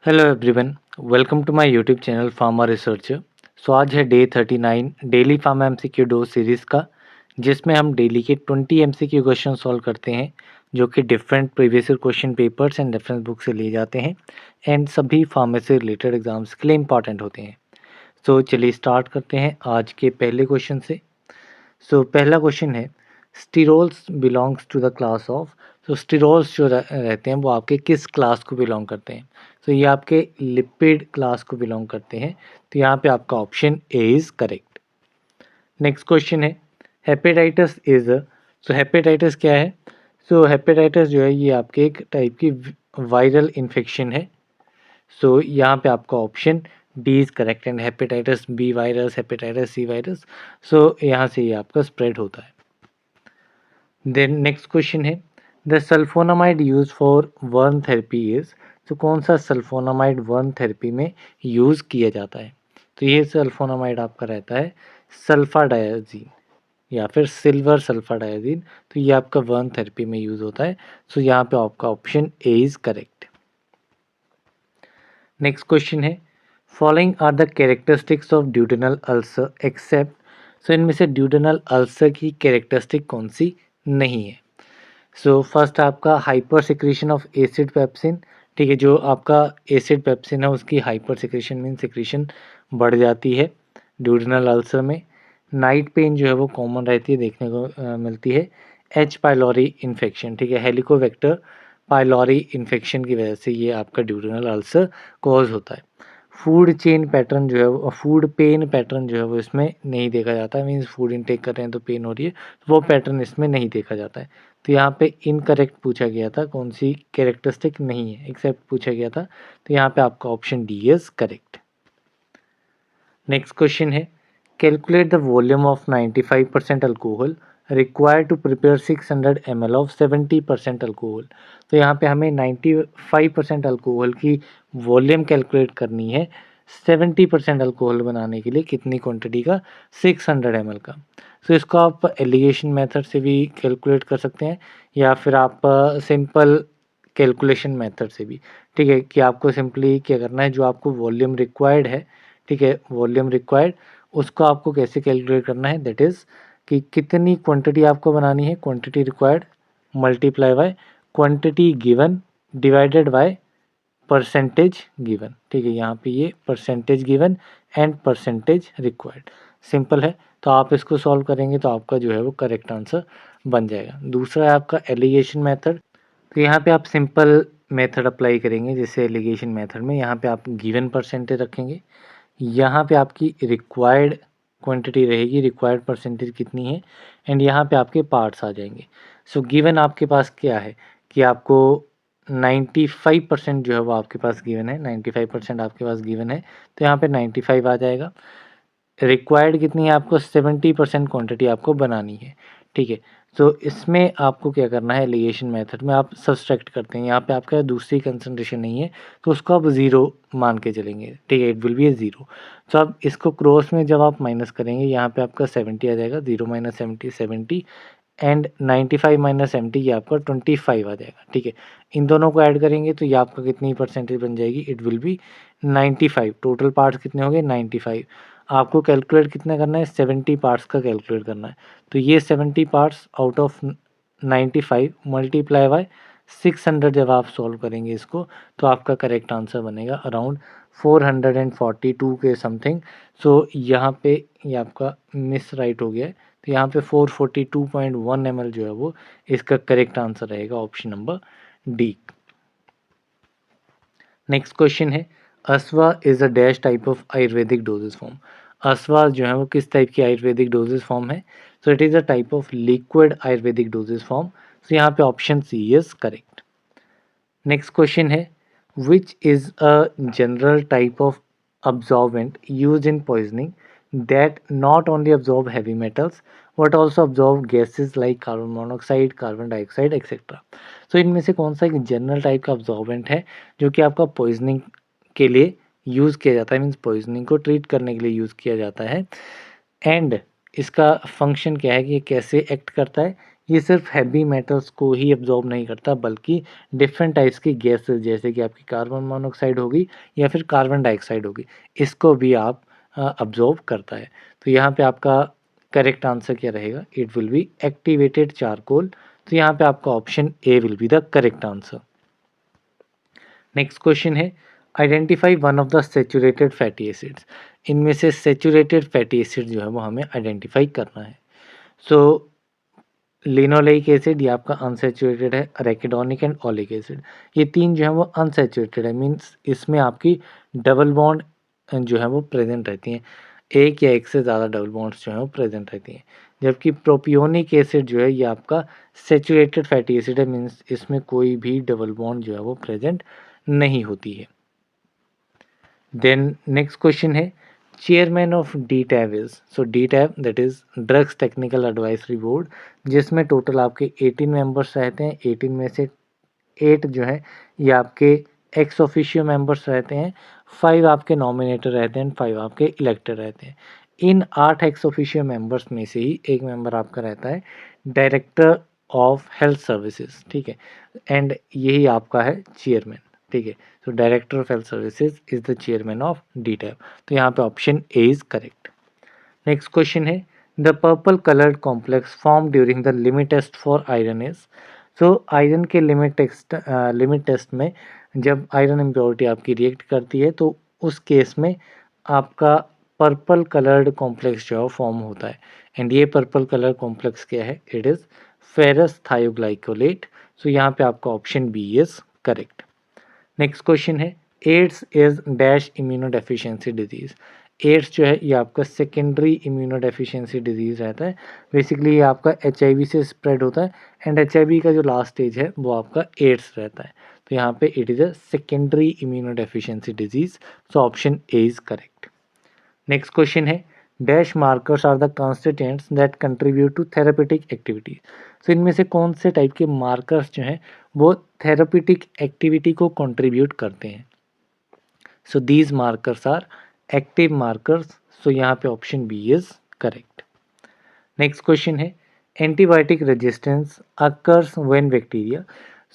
Hello everyone, welcome to my YouTube channel pharma researcher. So आज है day 39 daily pharma MCQ dose series का, जिसमें हम daily के 20 एमसीक्यू क्वेश्चन सॉल्व करते हैं, जो कि different previous year question papers and reference book से लिए जाते हैं एंड सभी फार्मा से रिलेटेड एग्जाम्स के लिए इंपॉर्टेंट होते हैं। सो चलिए स्टार्ट करते हैं आज के पहले क्वेश्चन से। सो पहला क्वेश्चन है, sterols belongs to the class of. तो स्टीरोल्स जो रहते हैं वो आपके किस क्लास को बिलोंग करते हैं? तो ये आपके लिपिड क्लास को बिलोंग करते हैं। तो यहाँ पे आपका option A is correct. Next question है, हेपेटाइटिस इज। सो हेपेटाइटिस क्या है? सो हेपेटाइटिस जो है ये आपके एक टाइप की वायरल इन्फेक्शन है। सो यहाँ पे आपका option D is correct and hepatitis B virus, hepatitis C virus. So यहाँ से ये आपका स्प्रेड होता है। देन नेक्स्ट क्वेश्चन है, the sulphonamide use for worm therapy is. तो कौन सा सल्फोनामाइड वर्म थेरेपी में यूज़ किया जाता है? तो ये सल्फोनामाइड आपका रहता है सल्फाडायाजीन या फिर सिल्वर सल्फाडायाजीन। तो ये आपका वर्म थेरेपी में यूज़ होता है। सो यहाँ पे आपका option A is correct. Next question है, following are the characteristics of duodenal ulcer except. So इनमें से ड्यूडेनल अल्सर की कैरेक्टरिस्टिक कौन सी नहीं है? सो फर्स्ट आपका hyper secretion of acid pepsin. ठीक है, जो आपका एसिड पेप्सिन है उसकी हाइपर सिक्रीशन मीन सिक्रीशन बढ़ जाती है ड्यूडेनल अल्सर में। नाइट पेन जो है वो कॉमन रहती है, देखने को मिलती है। एच पाइलोरी इन्फेक्शन, ठीक है, हेलिकोबैक्टर पाइलोरी इन्फेक्शन की वजह से ये आपका ड्यूडेनल अल्सर कॉज होता है। फूड चेन पैटर्न जो है वो, फूड पेन पैटर्न जो है वो इसमें नहीं देखा जाता है, मीन्स फूड इनटेक कर रहे हैं तो पेन हो रही है, तो वो पैटर्न इसमें नहीं देखा जाता है। तो यहाँ पे इनकरेक्ट पूछा गया था, कौन सी कैरेक्टरिस्टिक नहीं है, एक्सेप्ट पूछा गया था। तो यहाँ पे आपका option D is correct. Next question है, calculate the volume of 95% alcohol required to prepare 600 ml of 70% alcohol. तो यहाँ पे हमें 95% अल्कोहल की वॉल्यूम कैलकुलेट करनी है 70% अल्कोहल बनाने के लिए, कितनी क्वांटिटी का? 600 ml का। सो इसको आप एलिगेशन मेथड से भी कैलकुलेट कर सकते हैं या फिर आप सिंपल कैलकुलेशन मेथड से भी। ठीक है, कि आपको सिंपली क्या करना है, जो आपको वॉल्यूम रिक्वायर्ड है, ठीक है, वॉल्यूम रिक्वायर्ड, उसको आपको कैसे कैलकुलेट करना है, दैट इज़ कि कितनी क्वांटिटी आपको बनानी है, quantity required multiply by quantity given divided by percentage given. ठीक है, यहाँ पे ये percentage given and percentage required simple है। तो आप इसको सॉल्व करेंगे तो आपका जो है वो करेक्ट आंसर बन जाएगा। दूसरा है आपका एलिगेशन मेथड। तो यहाँ पे आप सिंपल मेथड अप्लाई करेंगे, जैसे एलिगेशन मेथड में यहाँ पे आप गिवन परसेंटेज रखेंगे, यहाँ पे आपकी रिक्वायर्ड क्वांटिटी रहेगी, रिक्वायर्ड परसेंटेज कितनी है, एंड यहाँ पे आपके पार्ट्स आ जाएंगे। सो गिवन आपके पास क्या है कि आपको 95% जो है वो आपके पास गिवन है, 95% आपके पास गिवन है, तो यहाँ पे 95 आ जाएगा। रिक्वायर्ड कितनी है आपको? 70% क्वांटिटी आपको बनानी है। ठीक है, तो इसमें आपको क्या करना है, एलिगेशन मेथड में आप सब्सट्रैक्ट करते हैं, यहाँ पे आपका दूसरी कंसंट्रेशन नहीं है तो उसको आप ज़ीरो मान के चलेंगे। ठीक है, it will B A zero. तो अब इसको क्रॉस में जब आप माइनस करेंगे, यहाँ पे आपका 70 आ जाएगा, 0 माइनस 70 70 एंड 95 माइनस 70 ये आपका 25 आ जाएगा। ठीक है, इन दोनों को ऐड करेंगे तो ये आपका कितनी परसेंटेज बन जाएगी, it will B 95। Total parts कितने हो गए? 95। आपको कैलकुलेट कितना करना है? 70 पार्ट्स का कैलकुलेट करना है। तो ये 70 parts out of 95 multiply by 600 जब आप सॉल्व करेंगे इसको, तो आपका करेक्ट आंसर बनेगा अराउंड 442 के समथिंग। सो यहाँ पे ये आपका मिस राइट हो गया है, तो यहाँ पे 442.1 ml जो है वो इसका करेक्ट आंसर रहेगा, option number D. Next question है, asava is a dash type of Ayurvedic dosage form. Asava जो है वो किस टाइप की आयुर्वेदिक डोजेज फॉर्म है? So it is a type of liquid Ayurvedic dosage form. So यहाँ पे option C is correct. Next question है, which is a general type of absorbent used in poisoning that not only absorb heavy metals but also absorb gases like carbon monoxide, carbon dioxide, etc. So इनमें से कौन सा एक general type का absorbent है जो कि आपका पॉइजनिंग के लिए यूज़ किया जाता है, मीन्स पॉइजनिंग को ट्रीट करने के लिए यूज़ किया जाता है, एंड इसका फंक्शन क्या है कि ये कैसे एक्ट करता है, ये सिर्फ हैवी मेटल्स को ही एब्जॉर्ब नहीं करता बल्कि डिफरेंट टाइप्स की गैसेस जैसे कि आपकी कार्बन मोनोऑक्साइड होगी या फिर कार्बन डाइऑक्साइड होगी, इसको भी आप अब्जॉर्ब करता है। तो यहाँ पे आपका करेक्ट आंसर क्या रहेगा? It will be activated charcoal. तो यहाँ पे आपका option A will be the correct answer. Next question है identify one of the saturated fatty acids. इनमें से सैचुरेटेड फैटी एसिड जो है वो हमें आइडेंटिफाई करना है। सो लिनोलेइक एसिड ये आपका अनसैचुरेटेड है, अरेकिडोनिक एंड ओलिक एसिड ये तीन जो है वो अनसैचुरेटेड है, मीन्स इसमें आपकी डबल बॉन्ड जो है वो प्रेजेंट रहती हैं, एक या एक से ज़्यादा डबल बॉन्ड्स जो है वो प्रेजेंट रहती हैं। जबकि प्रोपियोनिक एसिड जो है ये आपका सैचुरेटेड फैटी एसिड है, मीन्स इसमें कोई भी डबल बॉन्ड जो है वो प्रेजेंट नहीं होती है। देन नेक्स्ट क्वेश्चन है chairman of DTAB is, so DTAB that is drugs technical advisory board, जिसमें टोटल आपके 18 मेंबर्स रहते हैं। 18 में से 8 जो है ये आपके एक्स ऑफिशियो मेंबर्स रहते हैं, 5 आपके नॉमिनेटर रहते हैं, 5 आपके इलेक्टेड रहते हैं। इन 8 एक्स ऑफिशियो मेंबर्स में से ही एक मेंबर आपका रहता है डायरेक्टर ऑफ हेल्थ सर्विसेज, ठीक है, एंड यही आपका है चेयरमैन, ठीक है। So director of health services is the chairman of DTAB. तो यहाँ पे option A is correct. Next question है the purple coloured complex form during the limit test for iron is. So iron के limit test में जब iron impurity आपकी react करती है तो उस केस में आपका पर्पल कलर्ड कॉम्प्लेक्स जो है फॉर्म होता है, एंड ये पर्पल कलर कॉम्प्लेक्स क्या है? It is ferrous thioglycolate. So यहाँ पे आपका option B is correct. Next question है AIDS is dash immunodeficiency disease. AIDS जो है ये आपका सेकेंडरी इम्यूनोडेफिशिएंसी डिजीज़ रहता है। बेसिकली ये आपका एचआईवी से स्प्रेड होता है, एंड एचआईवी का जो लास्ट स्टेज है वो आपका एड्स रहता है। तो यहाँ पे it is a secondary immunodeficiency disease. So option A is correct. Next question है dash markers are the constituents that contribute to therapeutic activity. So इनमें से कौन से टाइप के मार्कर्स जो हैं वो थेरेपेटिक एक्टिविटी को कंट्रीब्यूट करते हैं? So these markers are active markers. So यहाँ पे option B is correct. Next question है antibiotic resistance occurs when bacteria.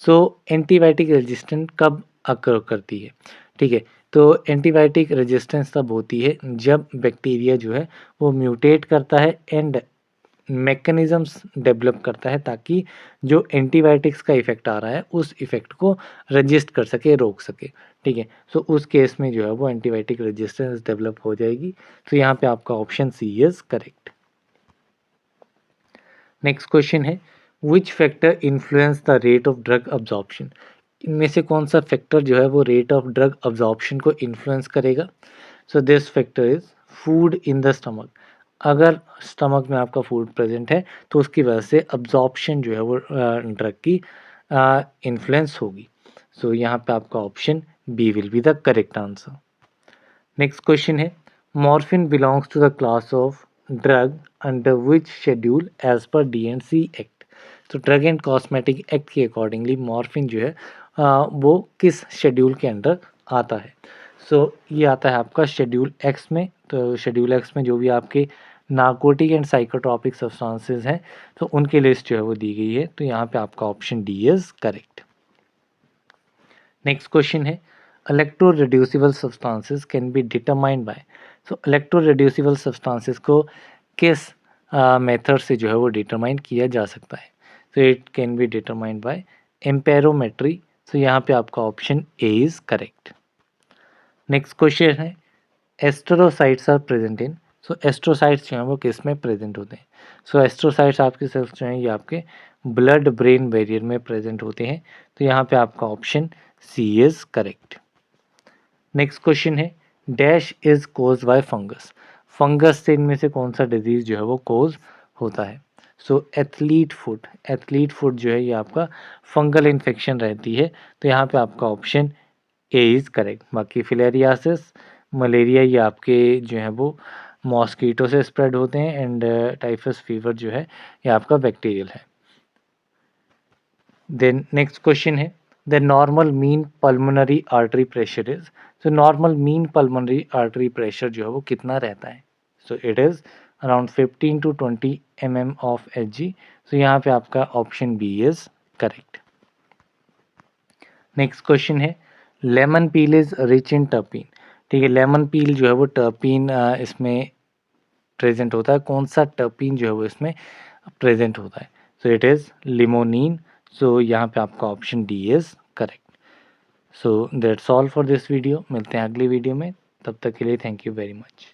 So antibiotic resistance कब अकर करती है? ठीक है, तो एंटीबायोटिक रेजिस्टेंस तब होती है जब बैक्टीरिया जो है वो म्यूटेट करता है एंड मैकेनिज़म्स डेवलप करता है ताकि जो एंटीबायोटिक्स का इफ़ेक्ट आ रहा है उस इफ़ेक्ट को रजिस्ट कर सके, रोक सके, ठीक है। सो उस केस में जो है वो एंटीबायोटिक रेजिस्टेंस डेवलप हो जाएगी। तो यहाँ पे आपका option C is correct. Next question है which factor influence the rate of drug absorption. इनमें से कौन सा फैक्टर जो है वो रेट ऑफ ड्रग अब्जॉर्प्शन को इन्फ्लुएंस करेगा? So this factor is food in the stomach. अगर स्टमक में आपका फूड प्रेजेंट है तो उसकी वजह से अब्जॉर्प्शन जो है वो ड्रग की इन्फ्लुएंस होगी। सो यहाँ पे आपका option B will be the correct answer. Next question है morphine belongs to the class of drug under which schedule as per DNC act. तो ड्रग एंड कॉस्मेटिक एक्ट के अकॉर्डिंगली मॉर्फिन जो है वो किस शेड्यूल के अंडर आता है? सो ये आता है आपका शेड्यूल एक्स में। तो शेड्यूल एक्स में जो भी आपके नार्कोटिक एंड साइकोट्रॉपिक सब्सटेंसेस हैं तो उनकी लिस्ट जो है वो दी गई है। तो यहाँ पे आपका option D is correct. Next question है electro reducible substances can be determined by. So electro reducible substances को किस मेथड से जो है वो डिटरमाइन किया जा सकता है? तो it can be determined by amperometry. So यहाँ पे आपका option A is correct. Next question है astrocytes are present in. So astrocytes जो हैं वो किस में प्रेजेंट होते हैं? सो एस्ट्रोसाइट्स आपके सेल्स जो हैं ये आपके ब्लड ब्रेन बैरियर में प्रेजेंट होते हैं। तो यहाँ पे आपका option C is correct. Next question है dash is cause by fungus. Fungus से इनमें से कौन सा डिजीज जो है वो कोज होता है? सो एथलीट फुट जो है ये आपका फंगल इन्फेक्शन रहती है। तो यहाँ पे आपका ऑप्शन ए इज़ करेक्ट। बाकी फिलेरियासिस मलेरिया ये आपके जो है वो मॉस्कीटो से स्प्रेड होते हैं, एंड टाइफस फीवर जो है ये आपका बैक्टीरियल है। देन नेक्स्ट क्वेश्चन है the normal mean pulmonary artery pressure is. तो normal mean pulmonary artery pressure जो है वो कितना रहता है? So it is around 15 to 20 mm of Hg। So यहाँ पे आपका option B is correct. Next question है lemon peel is rich in terpene. ठीक है, लेमन पील जो है वो टर्पीन इसमें प्रेजेंट होता है। कौन सा टर्पीन जो है वो इसमें प्रेजेंट होता है? So it is limonene. So यहाँ पे आपका option D is correct. So that's all for this video. मिलते हैं अगली वीडियो में, तब तक के लिए थैंक यू वेरी मच।